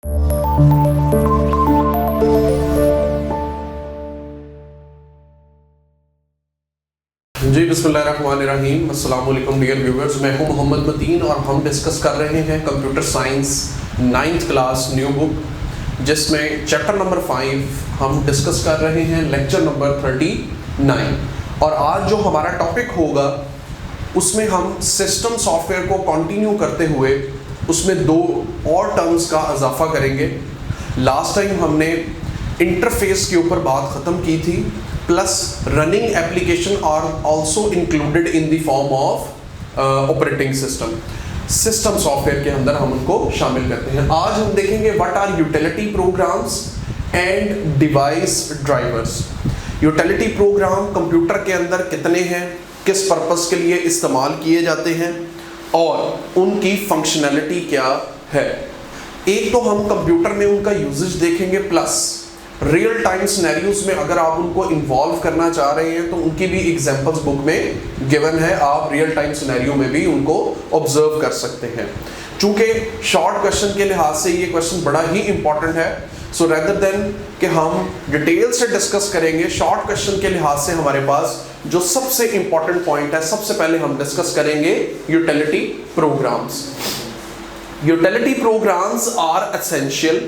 जी बिस्मिल्लाहिर्रहमानिर्रहीम। अस्सलाम वालेकुम डियर व्यूअर्स, मैं हूं मोहम्मद मतीन और हम डिस्कस कर रहे हैं computer science 9th class new book, जिसमें चैप्टर नंबर 5 हम डिस्कस कर रहे हैं, लेक्चर नंबर 39। और आज जो हमारा टॉपिक होगा उसमें हम सिस्टम सॉफ्टवेयर को कंटिन्यू करते हुए उसमें 2 और टर्म्स का इजाफा करेंगे। लास्ट टाइम हमने इंटरफेस के ऊपर बात ख़त्म की थी, plus running application are also included in the form of operating system. System software के अंदर हम उनको शामिल करते हैं। आज हम देखेंगे what are utility programs and device drivers. Utility program computer के अंदर कितने हैं, किस पर्पस के लिए इस्तेमाल किए जाते हैं और उनकी फंक्शनैलिटी क्या है। एक तो हम कंप्यूटर में उनका यूजेज देखेंगे, प्लस रियल टाइम सिनेरियोज में अगर आप उनको इन्वॉल्व करना चाह रहे हैं तो उनकी भी एग्जांपल्स बुक में गिवन है, आप रियल टाइम सिनेरियो में भी उनको ऑब्जर्व कर सकते हैं। चूंकि शॉर्ट क्वेश्चन के लिहाज से ये क्वेश्चन बड़ा ही इंपॉर्टेंट है, सो रेदर देन कि हम डिटेल से डिस्कस करेंगे, शॉर्ट क्वेश्चन के लिहाज से हमारे पास जो सबसे इंपॉर्टेंट पॉइंट है, सबसे पहले हम डिस्कस करेंगे utility programs. Utility programs are essential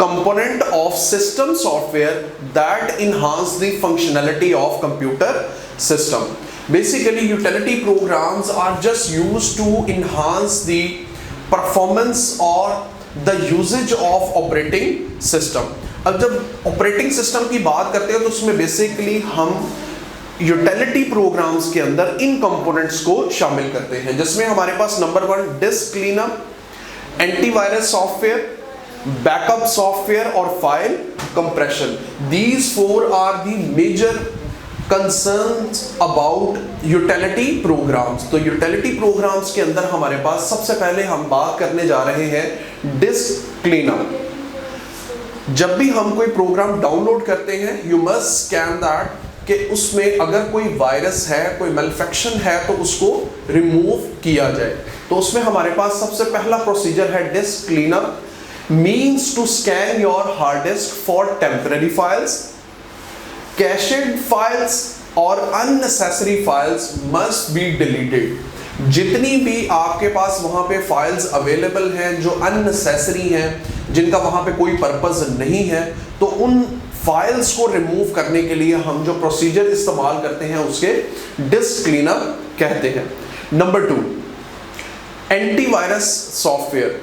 component of system software that enhance the functionality of computer system. Basically utility programs are just used to enhance the performance or the usage of operating system. अब जब operating system की बात करते हैं तो उसमें basically हम utility programmes के अंदर इन कंपोनेंट्स को शामिल करते हैं, जिसमें हमारे पास number 1 disk cleanup, antivirus software, backup software और file compression. These 4 are the major concerns about utility programs। तो यूटिलिटी प्रोग्राम्स के अंदर हमारे पास सबसे पहले हम बात करने जा रहे हैं डिस्क क्लीनअप। जब भी हम कोई प्रोग्राम डाउनलोड करते हैं, यू मस्ट स्कैन दैट कि उसमें अगर कोई वायरस है, कोई मैल्फेक्शन है तो उसको रिमूव किया जाए। तो उसमें हमारे पास सबसे पहला प्रोसीजर है disc cleanup, means to scan your hard disk for temporary files, cached files और unnecessary files must be deleted। जितनी भी आपके पास वहां पे फाइल्स अवेलेबल हैं जो unnecessary हैं, जिनका वहां पे कोई पर्पस नहीं है, तो उन फाइल्स को रिमूव करने के लिए हम जो प्रोसीजर इस्तेमाल करते हैं उसके डिस्क क्लीनअप कहते हैं। Number 2 antivirus software.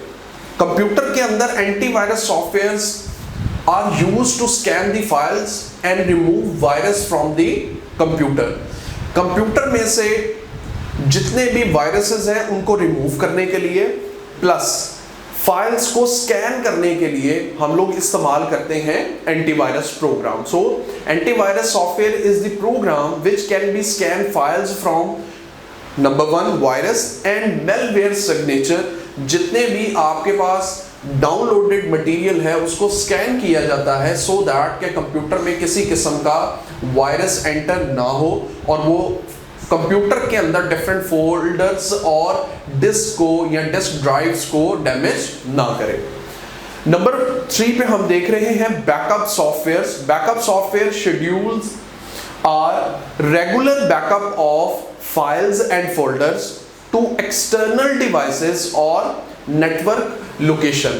कंप्यूटर के अंदर antivirus softwares are used to scan the files and remove virus from the computer. Computer में से जितने भी वायरसेस हैं उनको रिमूव करने के लिए, प्लस फाइल्स को स्कैन करने के लिए हम लोग इस्तेमाल करते हैं antivirus program. So antivirus software is the program which can be scan files from number 1 virus and malware signature. जितने भी आपके पास डाउनलोडेड मटेरियल है उसको स्कैन किया जाता है सो दैट के कंप्यूटर में किसी किस्म का वायरस एंटर ना हो और वो कंप्यूटर के अंदर डिफरेंट फोल्डर्स और डिस्क को या डिस्क ड्राइव्स को डैमेज ना करे। नंबर 3 पे हम देख रहे हैं backup software. Backup software schedules are regular backup of files and folders to external devices और network location।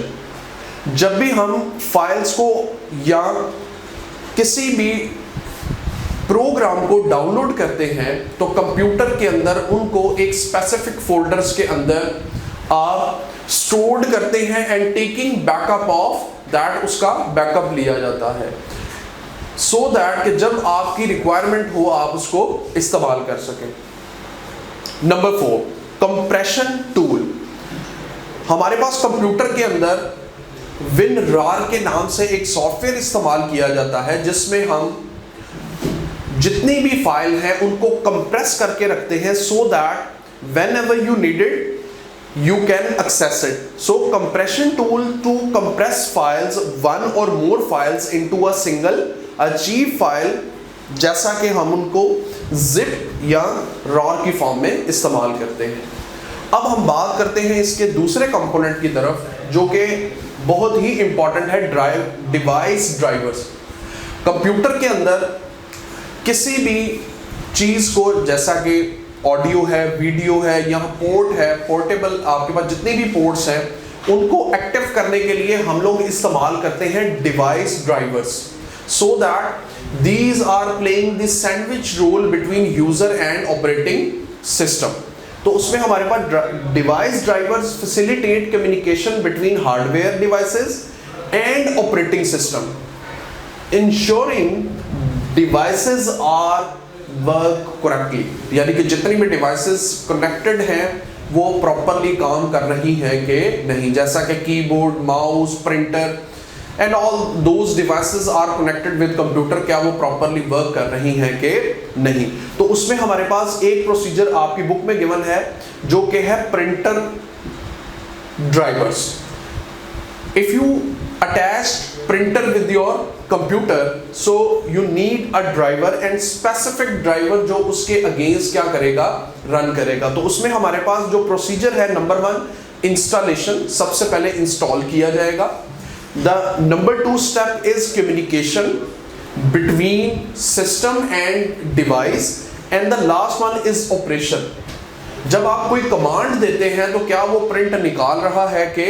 जब भी हम फाइल्स को या किसी भी प्रोग्राम को डाउनलोड करते हैं तो कंप्यूटर के अंदर उनको एक स्पेसिफिक फोल्डर्स के अंदर आप स्टोर्ड करते हैं and taking backup of that, उसका बैकअप लिया जाता है सो दैट कि जब आपकी रिक्वायरमेंट हो आप उसको इस्तेमाल कर सकें। Number 4 compression tool. हमारे पास कंप्यूटर के अंदर WinRAR के नाम से एक सॉफ्टवेयर इस्तेमाल किया जाता है जिसमें हम जितनी भी फाइल है उनको कंप्रेस करके रखते हैं so that whenever you need it you can access it. So compression tool to compress files, one or more files into a single archive file, जैसा कि हम उनको zip या RAR की फॉर्म में इस्तेमाल करते हैं। अब हम बात करते हैं इसके दूसरे कंपोनेंट की तरफ जो कि बहुत ही इंपॉर्टेंट है डिवाइस ड्राइवर्स। कंप्यूटर के अंदर किसी भी चीज को, जैसा कि ऑडियो है, वीडियो है, यहाँ पोर्ट है, पोर्टेबल, आपके पास जितने भी पोर्ट्स हैं उनको एक्टिव करने के लिए हम लोग इस्तेमाल करते हैं device drivers, so that these are playing the sandwich role between user and operating system. तो उसमें हमारे पास device drivers facilitate communication between hardware devices and operating system, ensuring devices are work correctly, यानी कि जितनी भी डिवाइसेस कनेक्टेड हैं वो प्रॉपरली काम कर रही हैं कि नहीं, जैसा कि keyboard, mouse, printer and all those devices are connected with computer, क्या वो प्रॉपरली वर्क कर रही हैं कि नहीं। तो उसमें हमारे पास एक प्रोसीजर आपकी बुक में गिवन है जो कि है printer drivers. If you attach printer with your computer, so you need a driver and specific driver जो उसके अगेंस्ट क्या करेगा, रन करेगा। तो उसमें हमारे पास जो प्रोसीजर है, नंबर 1 इंस्टॉलेशन, सबसे पहले इंस्टॉल किया जाएगा। The number 2 step is communication between system and device, and the last one is operation. जब आप कोई कमांड देते हैं तो क्या वो प्रिंट निकाल रहा है कि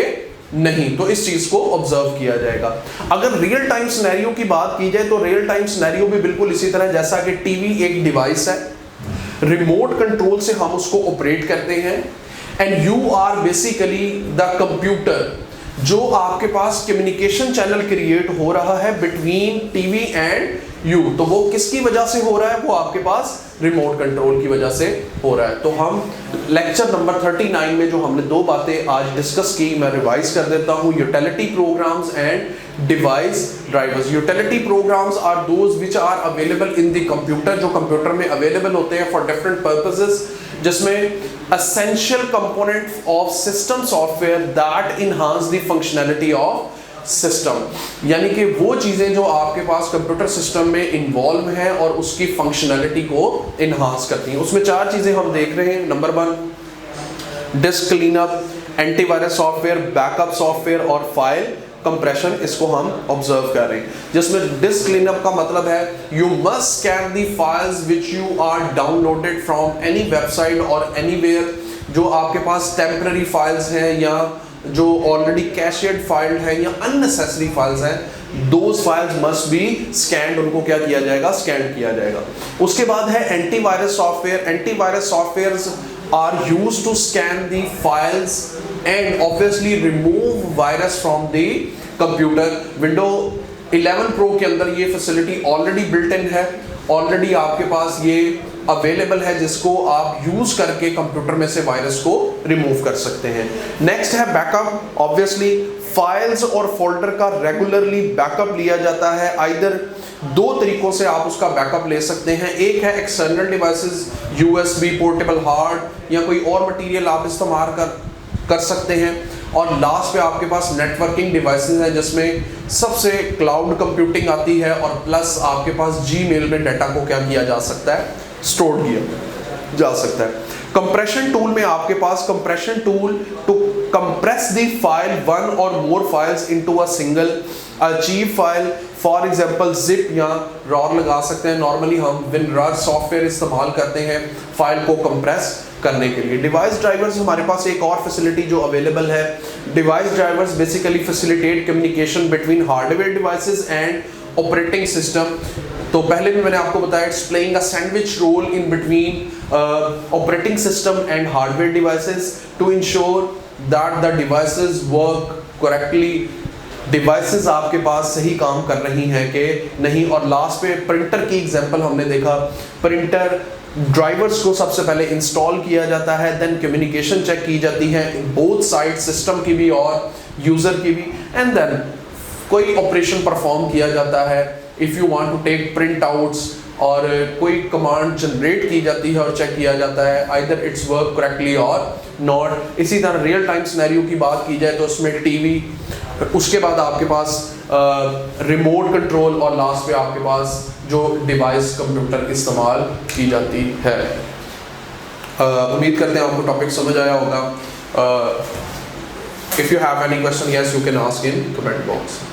नहीं, तो इस चीज को ऑब्जर्व किया जाएगा। अगर रियल टाइम सिनेरियो की बात की जाए तो रियल टाइम सिनेरियो भी बिल्कुल इसी तरह, जैसा कि टीवी एक डिवाइस है, रिमोट कंट्रोल से हम उसको ऑपरेट करते हैं, and you are basically the computer, जो आपके पास कम्युनिकेशन चैनल क्रिएट हो रहा है बिटवीन टीवी एंड यू। तो वो किसकी वजह से हो रहा है, वो आपके पास रिमोट कंट्रोल की वजह से हो रहा है। तो हम लेक्चर नंबर 39 में जो हमने 2 बातें आज डिस्कस की, मैं रिवाइज कर देता हूँ। Utility programs and device drivers. Utility programs are those which are available in the computer, जो कंप्यूटर में अवेलेबल होते हैं फॉर डिफरेंट पर्पसेस, जिसमें essential component of system software that enhance the functionality of system, यानी कि वो चीजें जो आपके पास कंप्यूटर सिस्टम में इन्वॉल्व हैं और उसकी फंक्शनैलिटी को इन्हांस करती हैं। उसमें 4 चीजें हम देख रहे हैं। Number 1 disk cleanup, antivirus software, backup software और फाइल कंप्रेशन, इसको हम ऑब्जर्व कर रहे हैं। जिसमें डिस्क क्लीनअप का मतलब है you must scan the files which you are downloaded from any website or anywhere, जो आपके पास टेम्पररी फाइल्स हैं या जो ऑलरेडी कैशेड फाइल है या अननेसेसरी फाइल्स हैं, those files must be scanned, उनको क्या किया जाएगा, स्कैन किया जाएगा। उसके बाद है antivirus software. Antivirus softwares are used to scan the files and obviously remove virus from the computer. Windows 11 Pro के अंदर ये फैसिलिटी ऑलरेडी बिल्ट इन है, ऑलरेडी आपके पास ये अवेलेबल है, जिसको आप यूज करके कंप्यूटर में से वायरस को रिमूव कर सकते हैं। नेक्स्ट है बैकअप। ऑब्वियसली फाइल्स और फोल्डर का रेगुलरली बैकअप लिया जाता है। आइदर 2 तरीकों से आप उसका बैकअप ले सकते हैं। एक है external devices, USB, portable hard या कोई और मटेरियल आप इस्तेमाल कर सकते हैं। और लास्ट पे आपके पास नेटवर्किंग डिवाइसेस हैं, जिसमें सबसे क्लाउड कंप्यूटिंग आती है, और प्लस आपके पास Gmail में डाटा को क्या किया जा सकता है, स्टोर किया जा सकता है। कंप्रेशन टूल में आपके पास compression tool to compress the file 1 or more files into a single archive file, for example zip या रॉर लगा सकते हैं। नॉर्मली हम WinRAR सॉफ्टवेयर इस्तेमाल करते हैं फाइल को कंप्रेस करने के लिए। डिवाइस ड्राइवर्स, हमारे पास एक और फैसिलिटी जो अवेलेबल है। Device drivers basically facilitate communication between hardware devices and operating system. तो पहले भी मैंने आपको बताया, it's playing a sandwich role in between operating system and hardware devices to ensure that the devices work correctly. Devices आपके पास सही काम कर रही हैं कि नहीं। और लास्ट पे प्रिंटर की एग्जांपल हमने देखा। प्रिंटर ड्राइवर्स को सबसे पहले इंस्टॉल किया जाता है, देन कम्युनिकेशन चेक की जाती है बोथ साइड, सिस्टम की भी और यूजर की भी, एंड देन कोई ऑपरेशन परफॉर्म किया जाता है। If you want to take print outs और कोई कमांड जनरेट की जाती है और चेक किया जाता है आइदर इट्स वर्क करेक्टली और नॉट। इसी तरह रियल टाइम सिनेरियो की बात की जाए तो उसमें टीवी, उसके बाद आपके पास रिमोट कंट्रोल और लास्ट पे आपके पास जो डिवाइस कंप्यूटर इस्तेमाल की जाती है। उम्मीद करते हैं आपको टॉपिक समझ आया होगा। If you have any question, yes, you can ask in comment box.